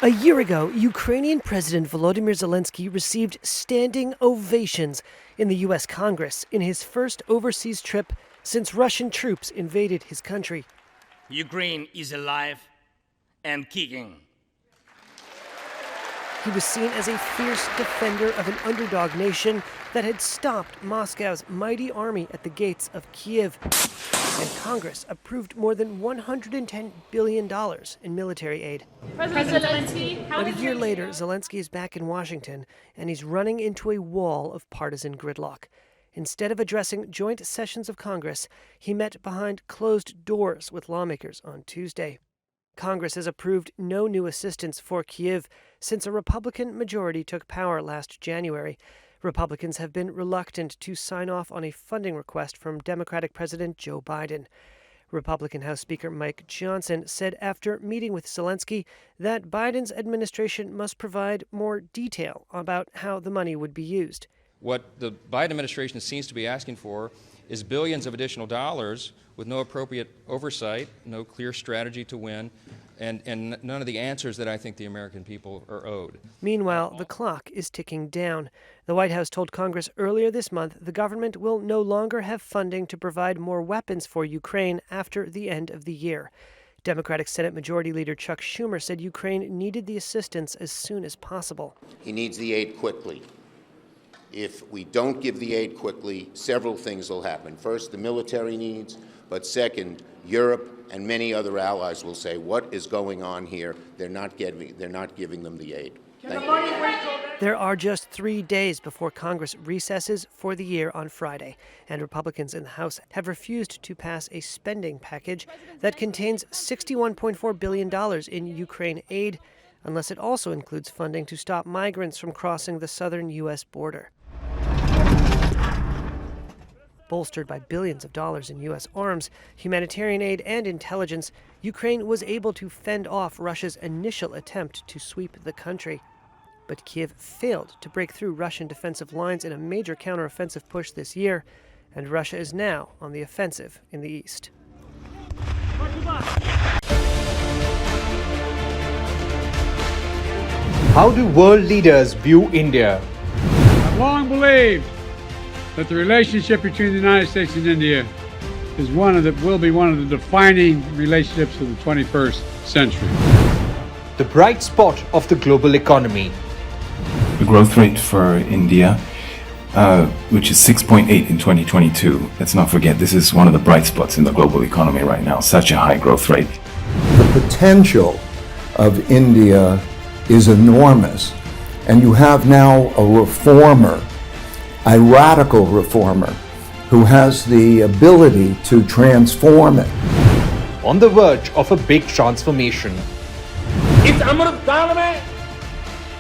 A year ago, Ukrainian President Volodymyr Zelensky received standing ovations in the U.S. Congress in his first overseas trip since Russian troops invaded his country. Ukraine is alive and kicking. He was seen as a fierce defender of an underdog nation that had stopped Moscow's mighty army at the gates of Kyiv. And Congress approved more than $110 billion in military aid. President Zelensky, But a year later, Zelensky is back in Washington, and he's running into a wall of partisan gridlock. Instead of addressing joint sessions of Congress, he met behind closed doors with lawmakers on Tuesday. Congress has approved no new assistance for Kyiv since a Republican majority took power last January. Republicans have been reluctant to sign off on a funding request from Democratic President Joe Biden. Republican House Speaker Mike Johnson said after meeting with Zelensky that Biden's administration must provide more detail about how the money would be used. What the Biden administration seems to be asking for is billions of additional dollars with no appropriate oversight, no clear strategy to win, and none of the answers that I think the American people are owed. Meanwhile, the clock is ticking down. The White House told Congress earlier this month the government will no longer have funding to provide more weapons for Ukraine after the end of the year. Democratic Senate Majority Leader Chuck Schumer said Ukraine needed the assistance as soon as possible. He needs the aid quickly. If we don't give the aid quickly, several things will happen. First, the military needs, but second, Europe and many other allies will say, what is going on here? They're not giving them the aid. Thank you. There are just 3 days before Congress recesses for the year on Friday, and Republicans in the House have refused to pass a spending package that contains $61.4 billion in Ukraine aid, unless it also includes funding to stop migrants from crossing the southern U.S. border. Bolstered by billions of dollars in U.S. arms, humanitarian aid, and intelligence, Ukraine was able to fend off Russia's initial attempt to sweep the country. But Kyiv failed to break through Russian defensive lines in a major counteroffensive push this year, and Russia is now on the offensive in the east. How do world leaders view India? I've long believed that the relationship between the United States and India is will be one of the defining relationships of the 21st century. The bright spot of the global economy. The growth rate for India, which is 6.8 in 2022. Let's not forget, this is one of the bright spots in the global economy right now, such a high growth rate. The potential of India is enormous, and you have now a reformer, a radical reformer, who has the ability to transform it. On the verge of a big transformation. इस अमृत काल में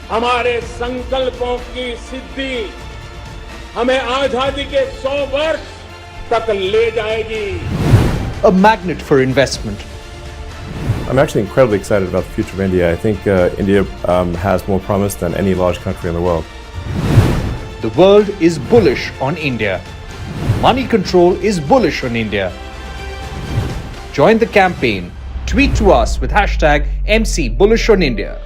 हमारे संकल्पों की सिद्धि हमें आजादी के 100 वर्ष तक ले जाएगी. A magnet for investment. I'm actually incredibly excited about the future of India. I think India has more promise than any large country in the world. The world is bullish on India. Moneycontrol is bullish on India. Join the campaign. Tweet to us with #MC Bullish on India.